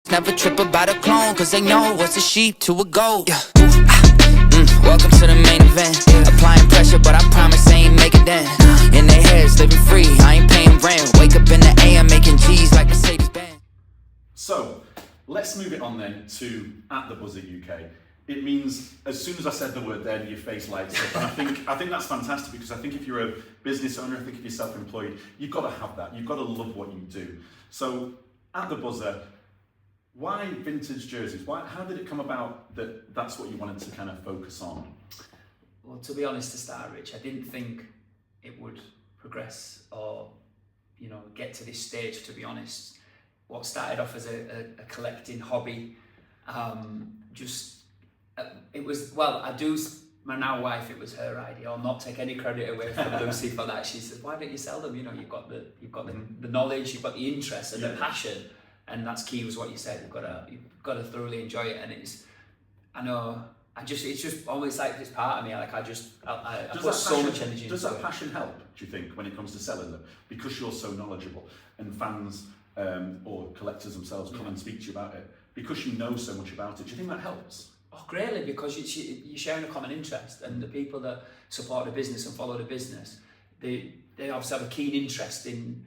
Never trip about a clone, cause they know what's a sheep to a goat. Yeah. Welcome to the main event. Applying pressure, but I promise they ain't make a dent. In their heads, living free, I ain't paying rent. Wake up in the AM making G's like Mercedes-Benz. So, let's move it on then to at the Buzzer UK. It means as soon as I said the word then your face lights up, and I think that's fantastic, because I think if you're a business owner, I think if you're self-employed, you've got to have that. You've got to love what you do. So, at the Buzzer, why vintage jerseys? How did it come about that that's what you wanted to kind of focus on? Well, to be honest, to start, Rich, I didn't think it would progress or, get to this stage, to be honest. What started off as a collecting hobby, my now wife, it was her idea. I'll not take any credit away from Lucy for that. She said, why don't you sell them? You've got the knowledge, you've got the interest and the passion. And that's key, was what you said. You've got to thoroughly enjoy it, and it's just almost like it's part of me. Like I put so much energy into it. Does that passion help, do you think, when it comes to selling them? Because you're so knowledgeable, and fans or collectors themselves come and speak to you about it, because you know so much about it. Do you think that helps? Oh, greatly, because you're sharing a common interest, and the people that support the business and follow the business, they obviously have a keen interest in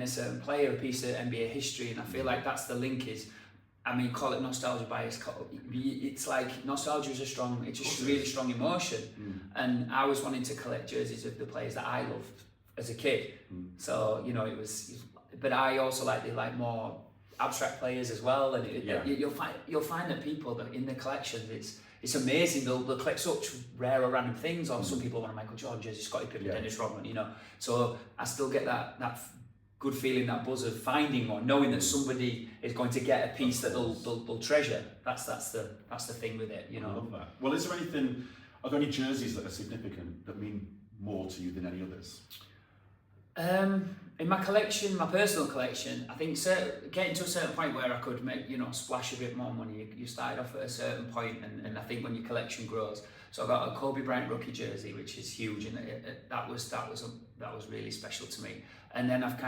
a certain player, a piece of NBA history, and I feel like that's the link. Call it nostalgia bias. It's like nostalgia is it's a really strong emotion, and I was wanting to collect jerseys of the players that I loved as a kid. So it was, but I also like more abstract players as well, and you'll find that people that in the collections, it's amazing. They'll collect such rare or random things. Or some people want a Michael Jordan jersey, Scottie Pippen, Dennis Rodman. So I still get that good feeling, that buzz of finding one, knowing that somebody is going to get a piece that they'll treasure. That's the thing with it. I love that. Well, are there any jerseys that are significant, that mean more to you than any others? In my collection, my personal collection, I think getting to a certain point where I could make, splash a bit more money, you started off at a certain point, and I think when your collection grows. So I got a Kobe Bryant rookie jersey, which is huge, and that was really special to me. And then I've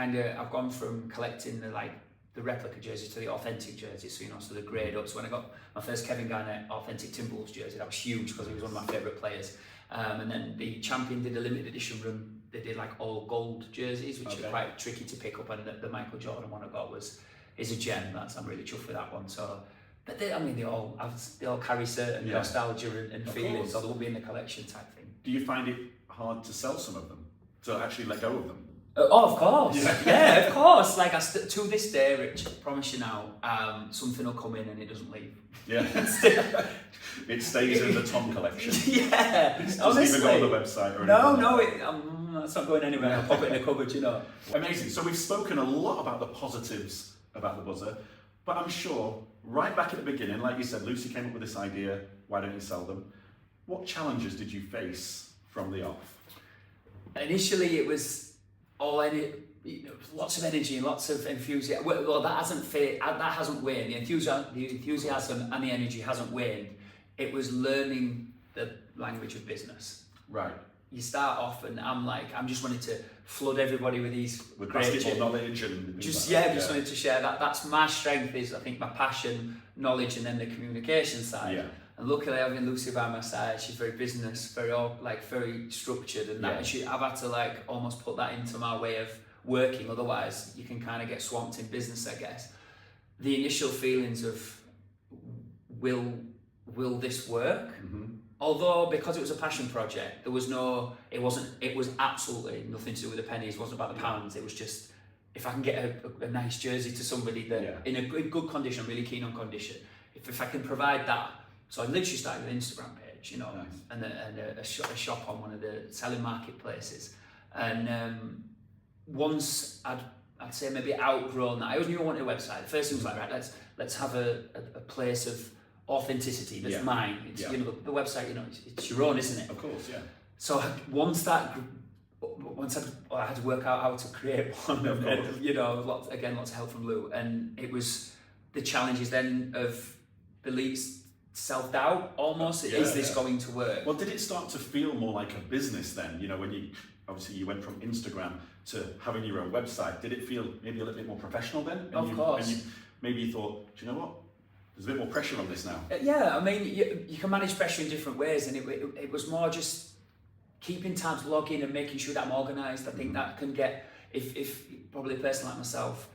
gone from collecting the replica jerseys to the authentic jerseys, so the grade up. So when I got my first Kevin Garnett authentic Timberwolves jersey, that was huge because he was one of my favourite players. And then the Champion did a limited edition run. They did all gold jerseys, which are quite tricky to pick up. And the Michael Jordan one I got is a gem. I'm really chuffed with that one. So, but they all carry certain nostalgia and feelings, or they will be in the collection type thing. Do you find it hard to sell some of them, to actually let go of them? Of course. Yeah, of course. To this day, Rich, I promise you now, something will come in and it doesn't leave. Yeah. It stays in the Tom collection. Yeah. It doesn't even go on the website or anything. No, it's not going anywhere. I'll pop it in a cupboard, Amazing. So we've spoken a lot about the positives about the Buzzer, but I'm sure right back at the beginning, like you said, Lucy came up with this idea, why don't you sell them? What challenges did you face from the off? Initially, it was lots of energy and lots of enthusiasm. Well, that hasn't waned. The enthusiasm and the energy hasn't waned. It was learning the language of business. Right. You start off, and I'm just wanting to flood everybody with basketball knowledge and just wanted to share that. That's my strength, is I think my passion, knowledge, and then the communication side. Yeah. And luckily, having Lucy by my side, she's very business, very structured, and that. And I've had to almost put that into my way of working. Otherwise, you can kind of get swamped in business, I guess. The initial feelings of will this work? Mm-hmm. Although, because it was a passion project, it was absolutely nothing to do with the pennies. It wasn't about the pounds. It was just, if I can get a nice jersey to somebody that in a good condition, I'm really keen on condition. If I can provide that. So I literally started an Instagram page, nice. and a shop on one of the selling marketplaces. And once I'd say maybe outgrown that, I always knew I wanted a website. The first thing was right, let's have a place of authenticity that's mine. It's the website, it's your own, isn't it? Of course, yeah. So once I had to work out how to create one, and lots of help from Lou, and it was the challenges then of beliefs. Self-doubt almost. Is this going to work? Well, did it start to feel more like a business then? When you obviously you went from Instagram to having your own website. Did it feel maybe a little bit more professional then? And Of course. And maybe you thought, do you know what? There's a bit more pressure on this now. Yeah, I mean, you can manage pressure in different ways, and it was more just keeping time to log in and making sure that I'm organised. I think that can get, if probably a person like myself,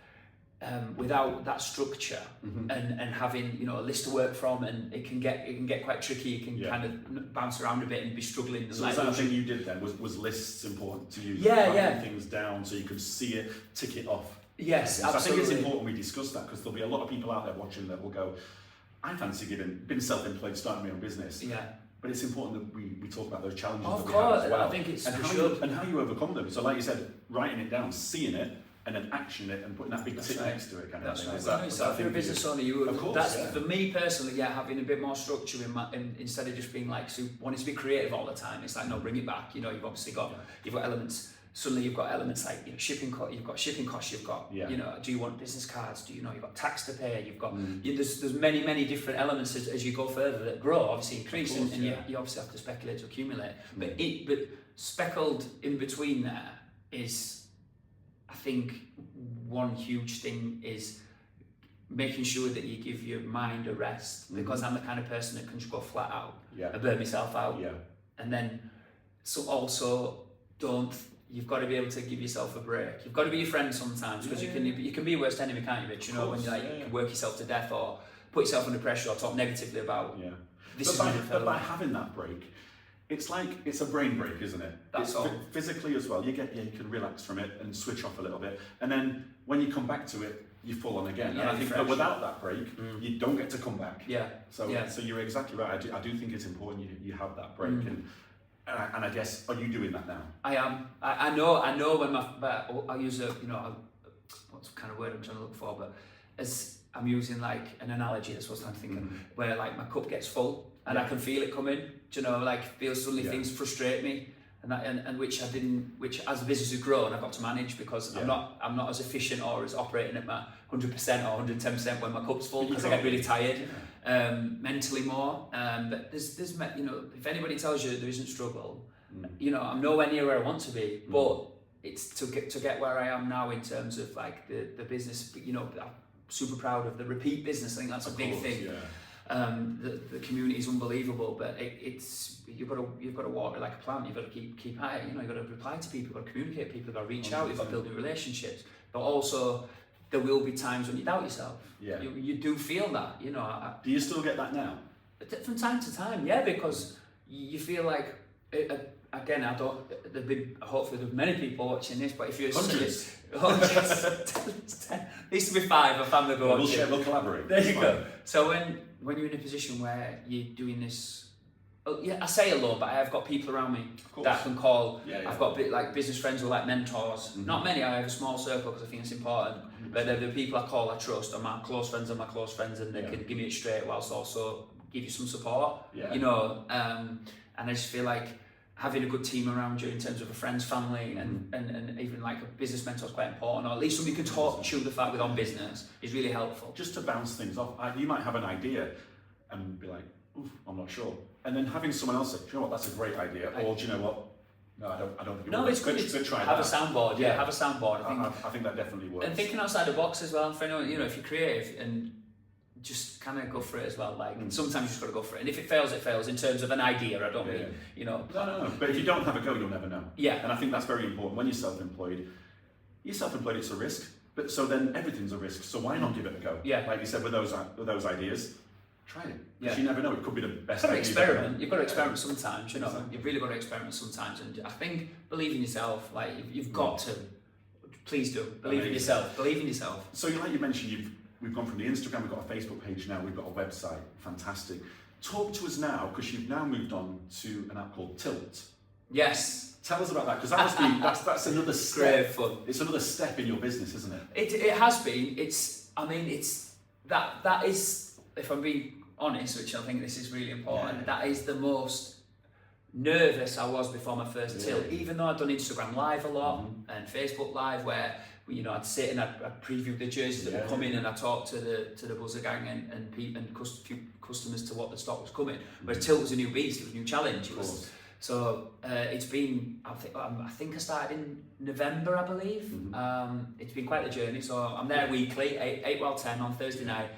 without that structure and having, you know, a list to work from, and it can get quite tricky. You can kind of bounce around a bit and be struggling. So was that the thing you did then? Was lists important to you? Yeah, Writing things down so you could see it, tick it off. Yes, So absolutely. I think it's important we discuss that, because there'll be a lot of people out there watching that will go, I fancy been self-employed, starting my own business. Yeah. But it's important that we talk about those challenges Of that we course, have as well. I think it's and for how sure. and how you overcome them. So like you said, writing it down, seeing it, and then actioning it and putting that big That's tick right. next to it kind That's of thing. right. Is that, Well, is that if you're a thing business you- owner, you Of course, that's yeah. for me personally. Yeah, having a bit more structure instead of just being like wanting to be creative all the time. It's like, no, bring it back. You know, you've obviously got elements. Suddenly you've got elements like, you know, shipping costs. You've got shipping costs. You've got you know, do you want business cards? Do you know you've got tax to pay? You've got there's many different elements as you go further that grow, obviously increase, course, and yeah. you obviously have to speculate to accumulate. But speckled in between there is, I think, one huge thing is making sure that you give your mind a rest, because I'm the kind of person that can just go flat out. Yeah. I burn myself out. Yeah. And then, so also you've got to be able to give yourself a break. You've got to be your friend sometimes, because you can be your worst enemy, can't you, Rich? You know, when you you can work yourself to death or put yourself under pressure or talk negatively about this is But by having that break, it's like, it's a brain break, isn't it? That's it's all. Physically as well. You can relax from it and switch off a little bit, and then when you come back to it, you full on again. Yeah, and I you're think, fresh. but without that break, you don't get to come back. Yeah. So you're exactly right. I do think it's important you have that break, and I guess, are you doing that now? I am. I know when I use what's the kind of word I'm trying to look for, but as I'm using like an analogy, that's what I'm thinking, where like my cup gets full and I can feel it coming. Do you know, like feel suddenly things frustrate me, and which as the business has grown, I've got to manage, because I'm not as efficient or as operating at my 100% or 110% when my cup's full, because I get really tired. Mentally more, but there's you know, if anybody tells you there isn't struggle, you know, I'm nowhere near where I want to be, but it's to get where I am now in terms of like the business. You know, I'm super proud of the repeat business. I think that's a big thing. The community is unbelievable, but it's you've got to walk it like a plant. You've got to keep at it. You know, you've got to reply to people, you've got to communicate with people, you've got to reach out, you've got to build new relationships, but also there will be times when you doubt yourself. Yeah. You do feel that, you know. Do you still get that now? From time to time, yeah, because you feel like, again, hopefully there's many people watching this, but if you're Hundreds. There used to be 5, a family will be watching. We'll collaborate. There you go. So when you're in a position where you're doing this, I say alone, but I have got people around me that I can call. I've got like business friends who are like mentors. Not many. I have a small circle because I think it's important. But they're the people I call, I trust, and my close friends are my close friends, and they can give me it straight whilst also give you some support. You know, and I just feel like having a good team around you in terms of a friend's family and even like a business mentor is quite important, or at least somebody you can talk to the fact with on business is really helpful. Just to bounce things off, you might have an idea and be like, oof, I'm not sure. And then having someone else say, do you know what, that's a great idea. Or do you know what, no, I don't think it works. It's good. Good try Have that. a soundboard, have a soundboard. I think that definitely works. And thinking outside the box as well, for anyone, you know, if you're creative, and just kind of go for it as well. Like sometimes you just got to go for it, and if it fails, it fails. In terms of an idea, I don't mean, you know. No. But if you don't have a go, you'll never know. Yeah. And I think that's very important. When you're self-employed, it's a risk. But so then everything's a risk. So why not give it a go? Yeah. Like you said, with those ideas, try it. Because Yeah. you never know. It could be the best. You've got to idea experiment. ever. You've got to experiment sometimes. You know, you've really got to experiment sometimes. And I think believe in yourself. Like you've got to. Please do believe in yourself. Believe in yourself. So, like you mentioned, we've gone from the Instagram. We've got a Facebook page now. We've got a website. Fantastic. Talk to us now, because you've now moved on to an app called Tilt. Yes. Tell us about that, because that must be that's another step. Great fun. It's another step in your business, isn't it? It has been. That is, if I'm being honest, which I think this is really important, that is the most nervous I was before my first tilt. Even though I'd done Instagram Live a lot and Facebook Live, where I'd sit and I'd preview the jerseys that were coming, and I'd talk to the Buzzer gang and customers to what the stock was coming. Whereas Tilt was a new beast, it was a new challenge. So it's been, I think I started in November, I believe. It's been quite a journey. So I'm there weekly, 8 well 10 on Thursday night,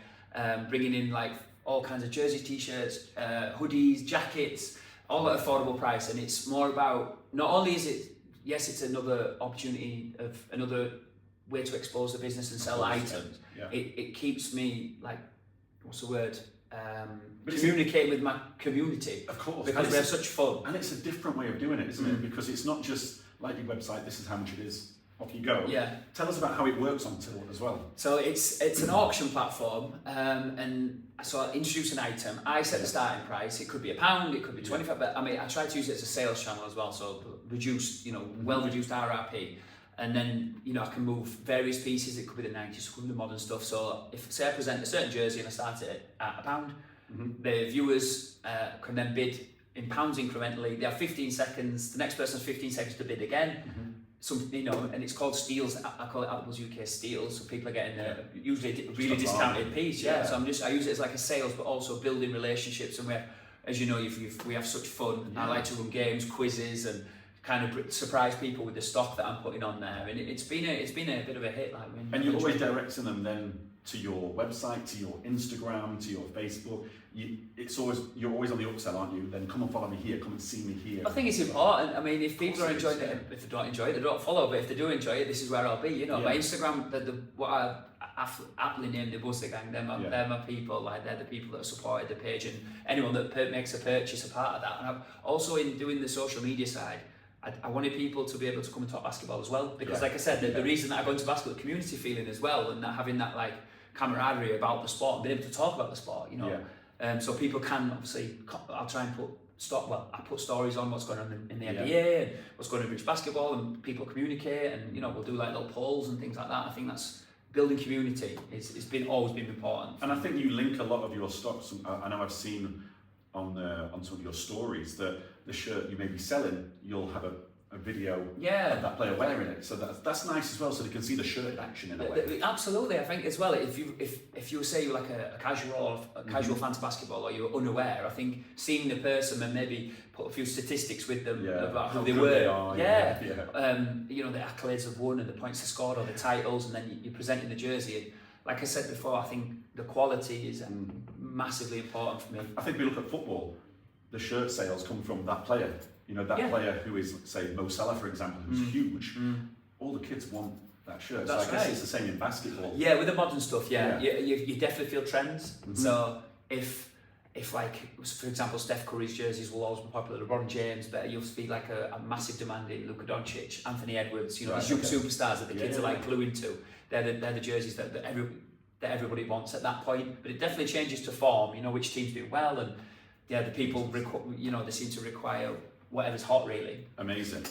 bringing in like all kinds of jerseys, t-shirts, hoodies, jackets, all at affordable price. And it's more about, not only is it, yes, it's another opportunity of another way to expose the business and sell items. Yeah. It keeps me like, what's the word? Communicating with my community. Of course. Because we have such fun. And it's a different way of doing it, isn't it? Because it's not just like your website, this is how much it is, off you go. Yeah. Tell us about how it works on Till as well. So it's an auction platform, and so I introduce an item. I set the starting price. It could be £1, it could be 25. But I mean, I try to use it as a sales channel as well. So reduced, well reduced RRP, and then I can move various pieces. It could be the 90s, it could be the modern stuff. So if say I present a certain jersey and I start it at £1, the viewers can then bid in pounds incrementally. They have 15 seconds. The next person has 15 seconds to bid again. And it's called steals. I call it Apples UK steals. So people are getting usually a really discounted piece. Yeah. So I use it as like a sales, but also building relationships. And we have, as you know, we have such fun. I like to run games, quizzes, and kind of surprise people with the stock that I'm putting on there. And it's been a bit of a hit. And you're always directing them then to your website, to your Instagram, to your Facebook. You're always on the upsell, aren't you? Then come and follow me here, come and see me here. I think it's important. I mean, if people are enjoying it, if they don't enjoy it, they don't follow. But if they do enjoy it, this is where I'll be. My Instagram, what I aptly named the Buzzer Gang, they're my people. Like they're the people that have supported the page, and anyone that makes a purchase a part of that. And I've also, in doing the social media side, I wanted people to be able to come and talk basketball as well, because like I said, the reason that I go into basketball, the community feeling as well, and that having that like camaraderie about the sport and being able to talk about the sport, so people can obviously, I'll try and I put stories on what's going on in the NBA and what's going on in British basketball, and people communicate, and we'll do like little polls and things like that. I think that's building community. It's always been important. And I think you link a lot of your stocks. I know I've seen on some of your stories that the shirt you may be selling, you'll have a video of that player wearing it, so that's nice as well, so they can see the shirt in action in a way. Absolutely, I think as well. If you say you're like a casual fan to basketball, or you're unaware, I think seeing the person and maybe put a few statistics with them about who they were, the accolades they've won and the points they scored or the titles, and then you're presenting the jersey. And like I said before, I think the quality is massively important for me. I think we look at football, the shirt sales come from that player. Player who is, say, Mo Salah, for example, who's huge. All the kids want that shirt. That's so I guess it's the same in basketball. Yeah, with the modern stuff, you definitely feel trends. So if like, for example, Steph Curry's jerseys will always be popular, LeBron James, but you'll see like a massive demand in Luka Doncic, Anthony Edwards, these young superstars that the kids are like gluing to. They're the jerseys that everybody wants at that point. But it definitely changes to form, which teams do well, and the people, they seem to require whatever's hot, really. Amazing.